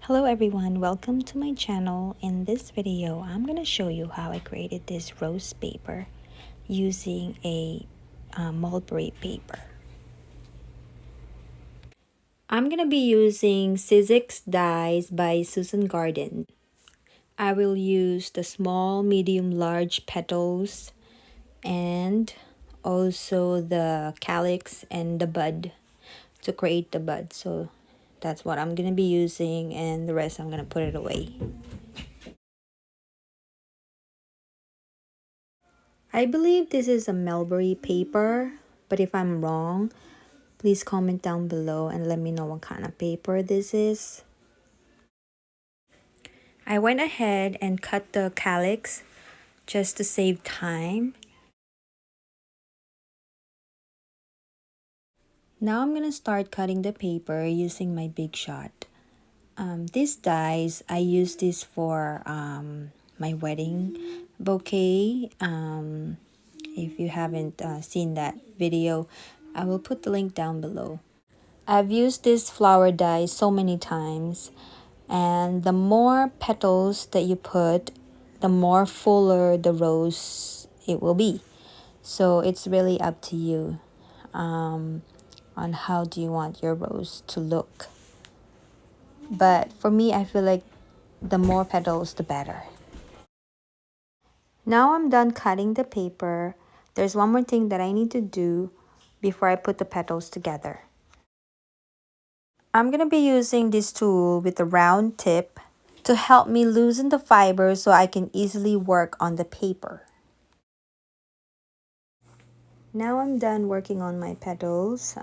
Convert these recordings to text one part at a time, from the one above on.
Hello everyone, welcome to my channel. In this video, I'm going to show you how I created this rose paper using a mulberry paper. I'm going to be using Sizzix dies by Susan Garden. I will use the small, medium, large petals and also the calyx and the bud to create the bud. So that's what I'm going to be using, and the rest I'm going to put it away. I believe this is a mulberry paper, but if I'm wrong, please comment down below and let me know what kind of paper this is. I went ahead and cut the calyx just to save time. Now I'm gonna start cutting the paper using my Big Shot. These dies, I use this for my wedding bouquet. If you haven't seen that video, I will put the link down below. I've used this flower dye so many times, and the more petals that you put, the more fuller the rose it will be. So it's really up to you on how do you want your rose to look. But for me, I feel like the more petals, the better. Now I'm done cutting the paper. There's one more thing that I need to do before I put the petals together. I'm going to be using this tool with a round tip to help me loosen the fiber so I can easily work on the paper. Now I'm done working on my petals.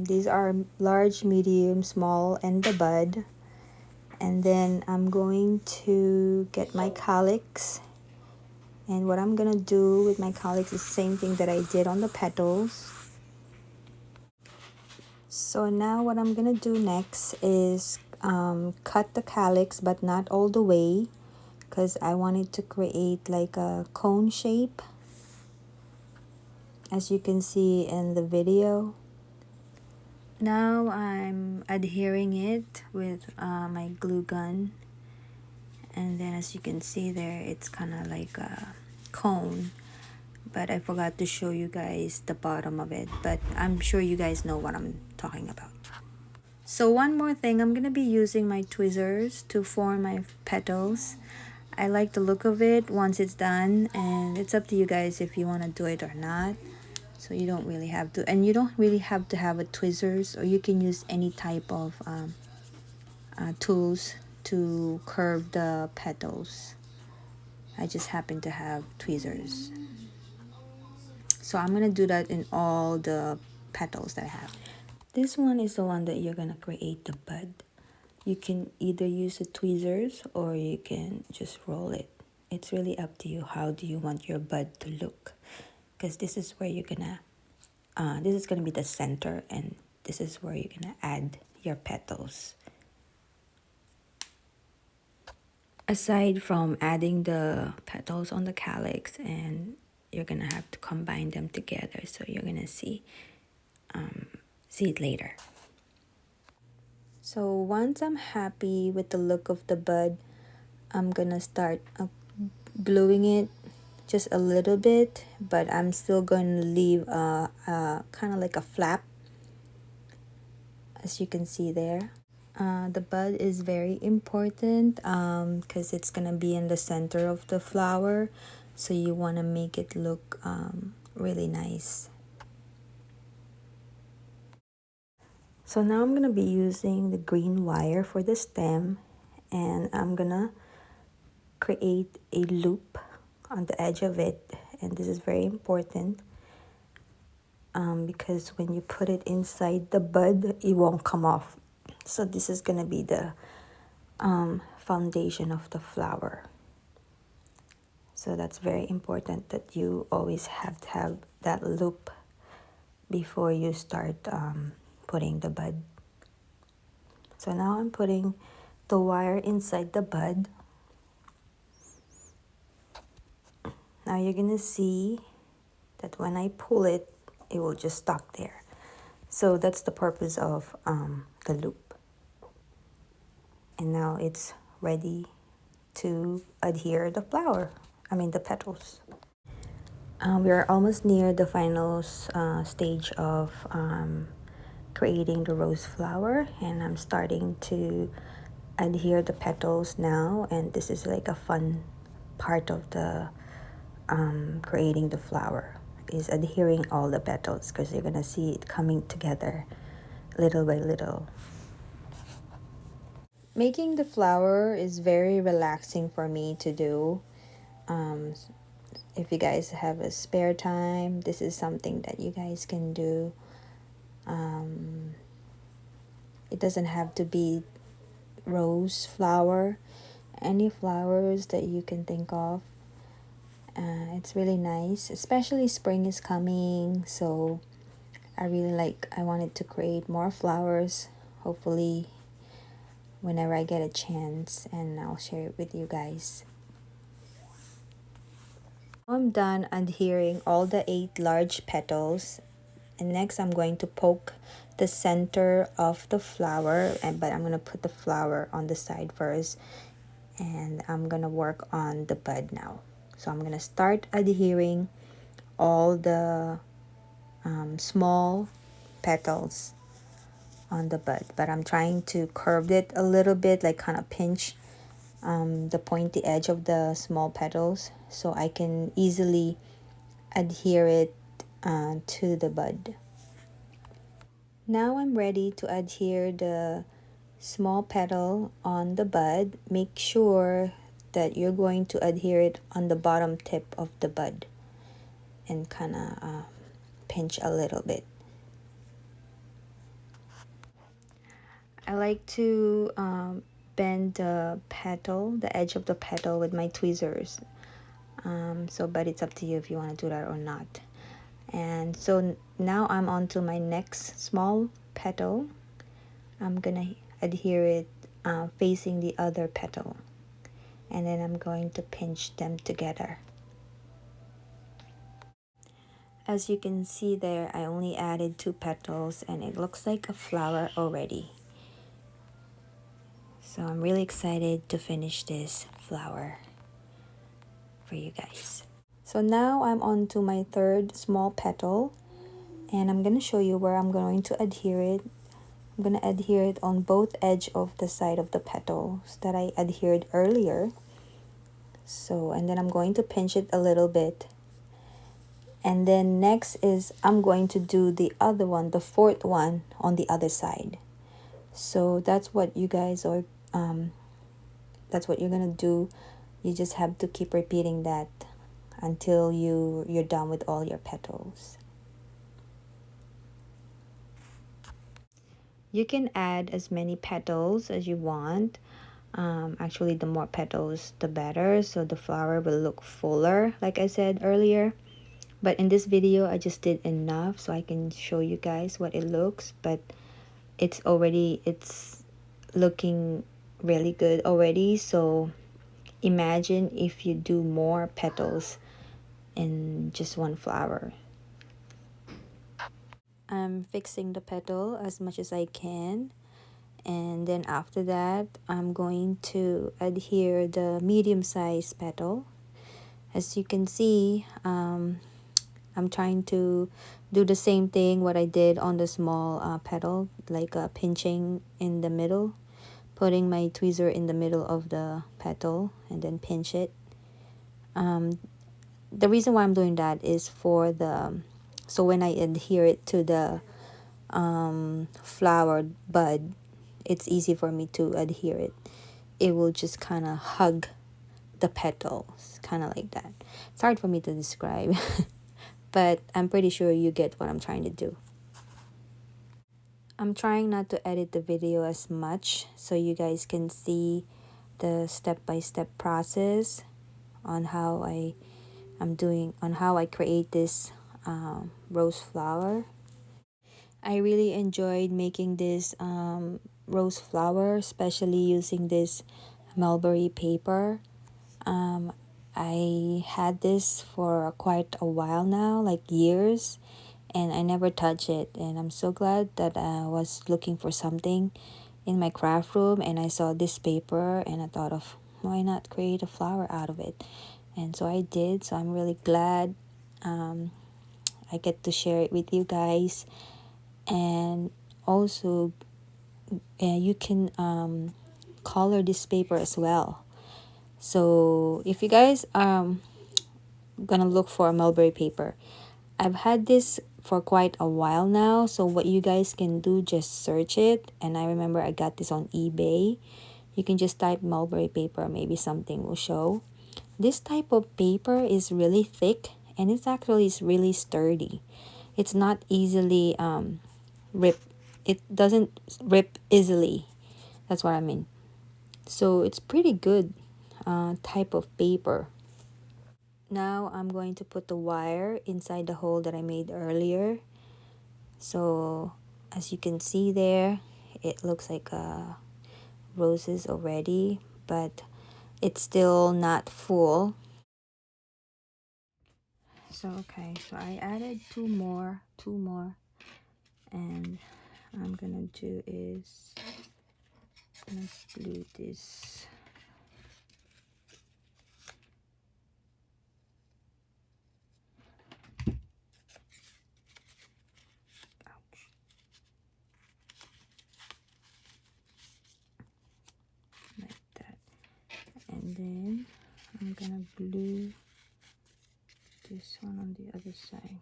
These are large, medium, small, and the bud. And then I'm going to get my calyx. And what I'm going to do with my calyx is the same thing that I did on the petals. So now what I'm going to do next is cut the calyx, but not all the way, because I wanted to create like a cone shape, as you can see in the video. Now I'm adhering it with my glue gun, and then as you can see there, it's kind of like a cone, but I forgot to show you guys the bottom of it, but I'm sure you guys know what I'm talking about. So one more thing, I'm going to be using my tweezers to form my petals. I like the look of it once it's done, and it's up to you guys if you want to do it or not. So you don't really have to, and you don't really have to have a tweezers, or you can use any type of tools to curve the petals. I just happen to have tweezers. So I'm going to do that in all the petals that I have. This one is the one that you're going to create the bud. You can either use the tweezers or you can just roll it. It's really up to you. How do you want your bud to look? Because this is where you're gonna, this is gonna be the center, and this is where you're gonna add your petals. Aside from adding the petals on the calyx, and you're gonna have to combine them together, so you're gonna see it later. So once I'm happy with the look of the bud, I'm gonna start gluing it just a little bit, but I'm still going to leave kind of like a flap, as you can see there. The bud is very important because it's gonna be in the center of the flower, so you want to make it look really nice. So now I'm gonna be using the green wire for the stem, and I'm gonna create a loop on the edge of it, and this is very important because when you put it inside the bud, it won't come off. So this is gonna be the foundation of the flower. So that's very important that you always have to have that loop before you start putting the bud. So now I'm putting the wire inside the bud. Now you're gonna see that when I pull it, it will just stop there. So that's the purpose of the loop. And now it's ready to adhere the the petals. We are almost near the final stage of creating the rose flower, and I'm starting to adhere the petals now, and this is like a fun part of the creating the flower, is adhering all the petals, because you're gonna see it coming together little by little. Making the flower is very relaxing for me to do. um, if you guys have a spare time, this is something that you guys can do. It doesn't have to be rose flower, any flowers that you can think of. It's really nice, especially spring is coming, so I wanted to create more flowers, hopefully whenever I get a chance, and I'll share it with you guys. I'm done adhering all the 8 large petals, and next I'm going to poke the center of the flower, but I'm going to put the flower on the side first, and I'm going to work on the bud now. So I'm going to start adhering all the small petals on the bud, but I'm trying to curve it a little bit, like kind of pinch the pointy edge of the small petals so I can easily adhere it to the bud. Now I'm ready to adhere the small petal on the bud. Make sure that you're going to adhere it on the bottom tip of the bud and kind of pinch a little bit. I like to bend the petal, the edge of the petal, with my tweezers. But it's up to you if you want to do that or not. And so now I'm on to my next small petal. I'm gonna adhere it facing the other petal, and then I'm going to pinch them together. As you can see there, I only added 2 petals and it looks like a flower already. So I'm really excited to finish this flower for you guys. So now I'm on to my 3rd small petal, and I'm going to show you where I'm going to adhere it. I'm going to adhere it on both edge of the side of the petals that I adhered earlier. And then I'm going to pinch it a little bit. And then next is I'm going to do the other one, the 4th one, on the other side. So that's what you guys are that's what you're gonna do. You just have to keep repeating that until you're done with all your petals. You can add as many petals as you want. Actually, the more petals the better, so the flower will look fuller, like I said earlier. But in this video I just did enough so I can show you guys what it looks, but it's looking really good already. So imagine if you do more petals in just one flower. I'm fixing the petal as much as I can, and then after that I'm going to adhere the medium-sized petal. As you can see, I'm trying to do the same thing what I did on the small petal, like pinching in the middle, putting my tweezer in the middle of the petal and then pinch it. The reason why I'm doing that is so when I adhere it to the flower bud, it's easy for me to adhere it. It will just kind of hug the petals, kind of like that. It's hard for me to describe, but I'm pretty sure you get what I'm trying to do. I'm trying not to edit the video as much so you guys can see the step-by-step process on how I create this rose flower. I really enjoyed making this rose flower, especially using this mulberry paper. I had this for quite a while now, like years, and I never touch it, and I'm so glad that I was looking for something in my craft room, and I saw this paper and I thought of, why not create a flower out of it? And so I did. So I'm really glad I get to share it with you guys. And also you can color this paper as well. So if you guys gonna look for a mulberry paper, I've had this for quite a while now. So what you guys can do, just search it. And I remember I got this on eBay. You can just type mulberry paper, maybe something will show. This type of paper is really thick, and it's actually is really sturdy. It's not easily rip. It doesn't rip easily. That's what I mean. So it's pretty good type of paper. Now I'm going to put the wire inside the hole that I made earlier. So as you can see there, it looks like roses already, but it's still not full. So okay, so I added two more, and I'm gonna do is let's glue this. Ouch. Like that, and then I'm gonna glue this one on the other side.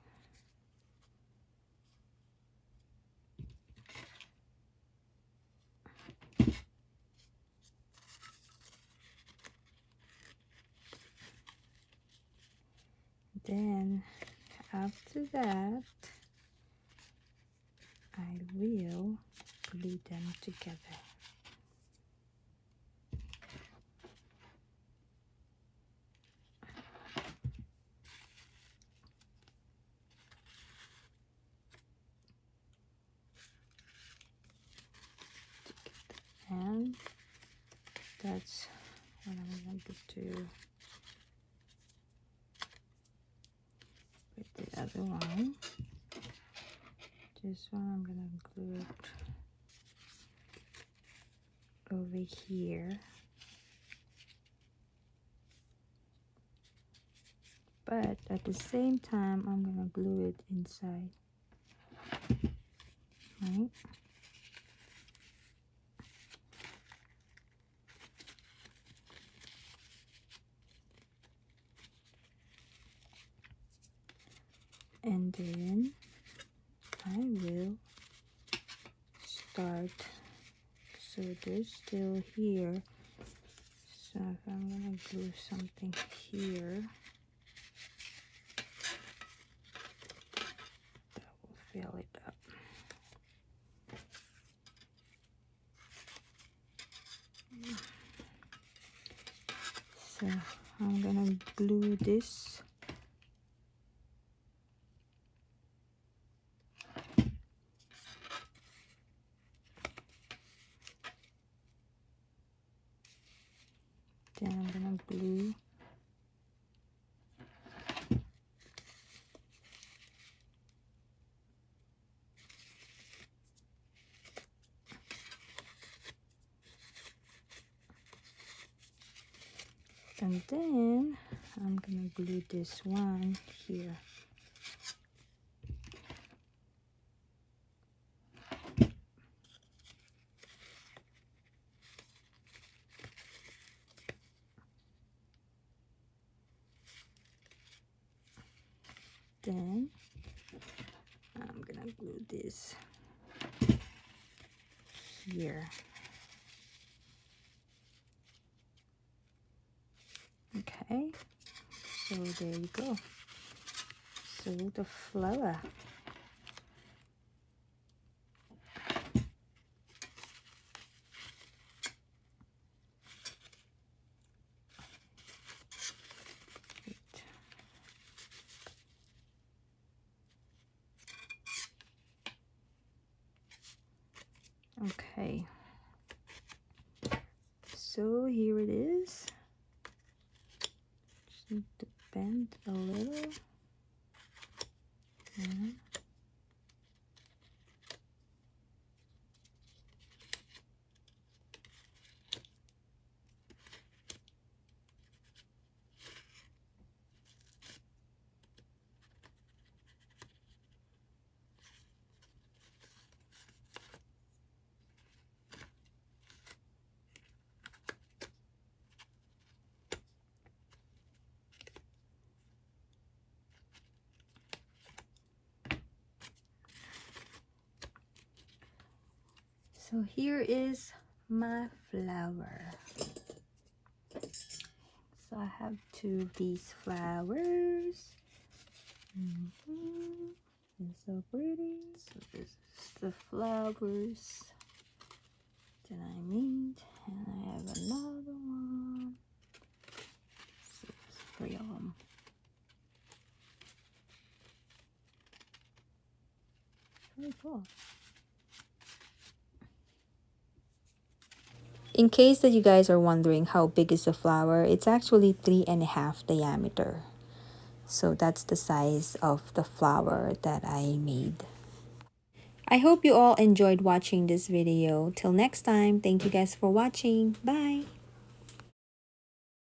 Then after that, I will glue them together. And that's what I'm going to do with the other one. This one I'm going to glue it over here. But at the same time, I'm going to glue it inside. Right? And then I will start. So they're still here. So if I'm going to glue something here, that will fill it up. So I'm gonna glue this. Then I'm gonna glue and then I'm gonna glue this one here. Then I'm gonna glue this here. Okay, so there you go. So the flower. Okay, so here it is. Just need to bend a little. So here is my flower. So I have two of these flowers. It's so pretty. So this is the flowers that I made, and I have another one. So there's three of them. Very cool. In case that you guys are wondering how big is the flower, it's actually 3.5 diameter. So that's the size of the flower that I made. I hope you all enjoyed watching this video. Till next time, thank you guys for watching. Bye!